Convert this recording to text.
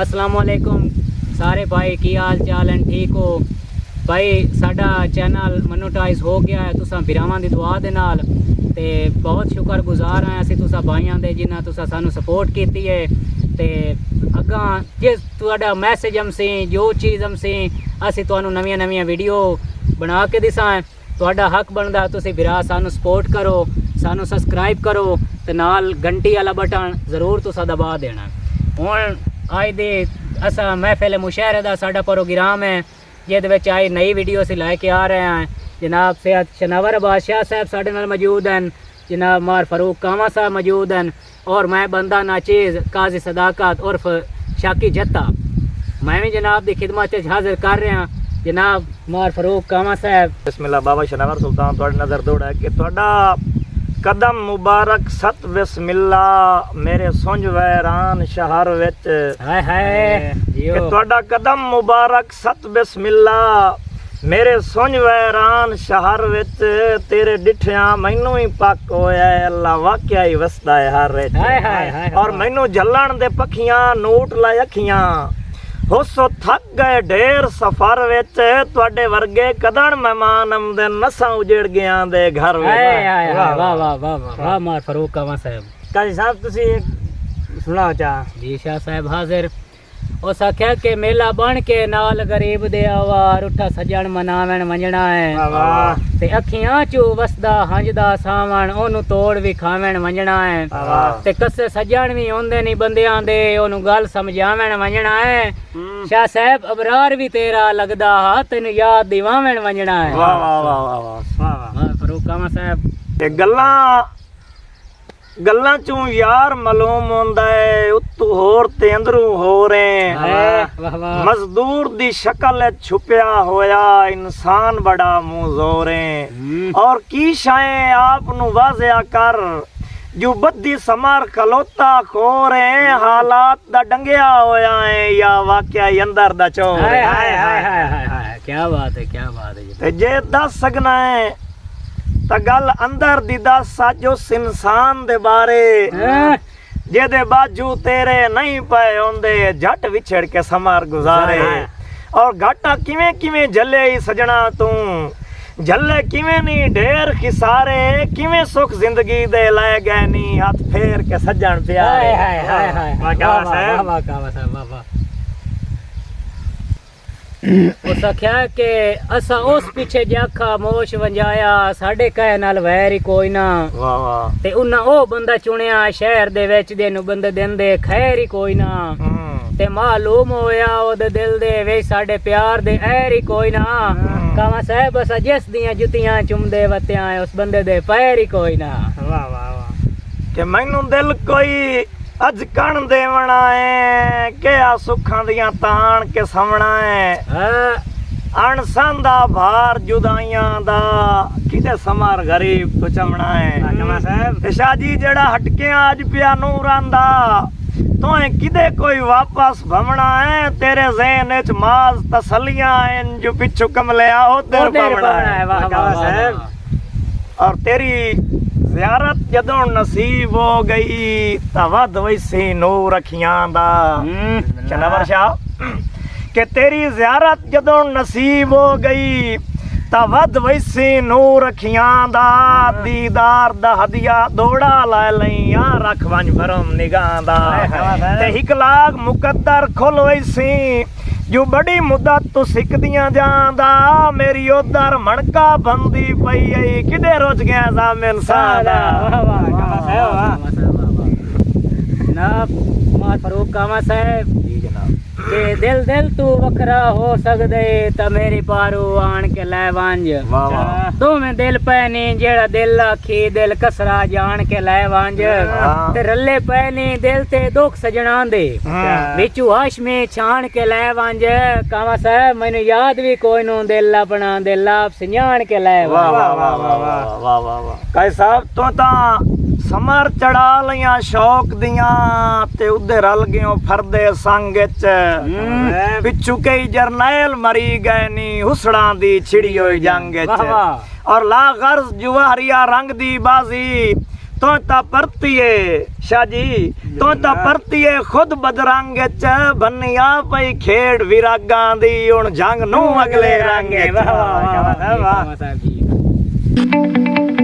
अस्सलाम वालेकुम सारे भाई की हाल चाल हैं, ठीक हो भाई। साडा चैनल मोनेटाइज हो गया है तुसा भरावां दी दुआ दे नाल ते बहुत शुक्रगुजार हैं असीं तुसा भाइयां दे जिन्ना तुसा सानू सपोर्ट कीती है। ते अगां जिस तुहाडा मैसेज हमसी जो चीज़ हमसी असीं तुहानू नवीं नवीं वीडियो बना के दिसां। तुहाडा हक बनदा तुसीं भरा सानू सपोर्ट करो, सानू सबसक्राइब करो ते नाल घंटी वाला बटन ज़रूर तुसा दबा देना। हुण अज दे असा महफिल मुशायरे दा साडा प्रोग्राम है जिहदे विच आई नई वीडियो असीं लैके आ रहे हैं। जनाब सैयद शनावर बादशाह साहब साडे नाल मौजूद हैं, जनाब मार फारूक कामा साहब मौजूद हैं और मैं बंदा नाचीज़ काजी सदाकत उर्फ शाकी जत्ता मैं भी जनाब की खिदमत हाजिर कर रहा। जनाब मार फारूक कामा साहब। बिस्मिल्लाह बाबा शनावर सुल्तान तुहाडे नज़र दौड़ा है कि तुहाडा कदम मुबारक सत बिस्मिल्लाह मेरे सुंज वैरान शहर विच हाय हाय जियो तुहाडा कदम मुबारक सत बिस्मिल्लाह मेरे सुंज वैरान शहर विच तेरे डिठिया मैनू ही पक होया है अल्लाह वाकया ही वसदा है हर विच। हाय हाय हाय और मैनू जलन दे पखियां नोट लाई अखियां होसो थक गए ढेर सफर विच तुहाडे वर्गे कदन मेहमान आमदे नसां उजड़ गया दे घर विच। वाह वाह वाह वाह वाह मार फारूक कामा साहब। काजी साहब तुसी सुनाओ चा। जी शाह साहब हाजिर। उस आख्या के मेला बन के नाल गरीब दे आवा रुठा सजण मनावण वंजना है ते अखियां चू वसदा हंजदा सावण ओनू तोड़ भी खावण वंजना है ते कसे सजण भी होंदे नहीं बंदियां दे ओनू गल समझावण वंजना है। शाह साहब अबरार भी तेरा लगदा हा तेनू याद दिवावण वंजना है। वाह वाह वाह वाह वाह वाह फारूक कामा साहब। ते गल्लां चू यार मालूम होंदा है उत्तू होर ते अंदरू हो रहे मजदूर दी शक्ल छुपया होया इंसान बड़ा मुंह जोरे और की शाये आप नु वाज़िया कर जो बद्दी समार खलोता खोरे हालात दा डंगिया होया है या वाकया अंदर दा चोर। हाय हाय हाय हाय हाय क्या बात है क्या बात है। ते जे दस सकना है ता गल अंदर दी दस सच उस इंसान दे बारे जेदे बाजू तेरे नहीं पे होंदे झट विछड़ के समार गुजारे और घाटा किवें किवें झले ही सजना तू झले किवें नहीं ढेर खिसारे किवें सुख जिंदगी दे लाए गए नहीं हाथ फेर के सजन प्यारे। हाय हाय हाय वाह वाह वाह कावा साहब वाह वाह। उस आख्या के असा उस पीछे जाखा मोश वंजाया साडे कहे नाल वैर ही कोई ना। वाह वाह। ते उन्ना ओ बंदा चुनिया शहर दे विच दे नु बंदे देंदे खैर ही कोई ना ते मालूम होया ओदे दिल दे वे साडे प्यार दे ऐर ही कोई ना। कामा साहब असा जिस दियां जुतियां चुमदे वत्या उस बंदे दे पैर ही कोई ना। वाह वाह वाह। के मैनू दिल कोई अज कण देवना है क्या सुखां दियां तान के समना है अणसंदा भार जुदाइयां दा किते समार गरीब तो चमना है। ते शाजी जड़ा हटके आज पिया नूर आंदा तोए किदे कोई वापस भमना है तेरे ज़हन च माज तसलियां हैं जो पिछू कमले आओ तेरे भमना है। वाह वाह साहब। और तेरी ज़ियारत जदों नसीब हो गई ता वध वैसी नूर अखियां दा शनावर शाह के तेरी ज़ियारत जदों नसीब हो गई ता वध वैसी नूर अखियां दा दीदार दा हदिया दौड़ा ला लईया रख वंज भरम निगाह दा ते हिक लाख मुकद्दर खुल वैसी जो बड़ी मुद्दत तू सिकदियां जांदा मेरी उधर मणका बंदी पई आई किदे रोज गया जामिन सादा। जनाब मार फारूक कामा साहब। जी जनाब। के दिल दिल तू वखरा हो सकदे ता मेरी पारू आन के लै वंज। वाह वाह। तू में दिल पैनी जेड़ा दिल आखी दिल कसरा जान के लै वंज ते रले पैनी दिल ते दुख सजना दे विचू हाशमी छान के लै वंज। कामा साहब मैनू याद भी कोई नू दिल अपना दिल आप सियाण के लै वंज। वाह वाह वाह वाह वाह वाह वाह। काई साहब तो ता समर चढ़ा लिया शौक दियां ते उदे रल गयो फरदे संग च पिछू कई जरनैल मरी गए नी हुसड़ा दी छिड़ी होई जंग च और ला गर्ज जुवारिया रंग दी बाजी तो ता परतिए शाह जी तो ता परतिए खुद बदरंग च बनिया पई खेड़ विरागां दी हुण जंग नू अगले रंग च। वाह वाह वाह वाह साहब जी।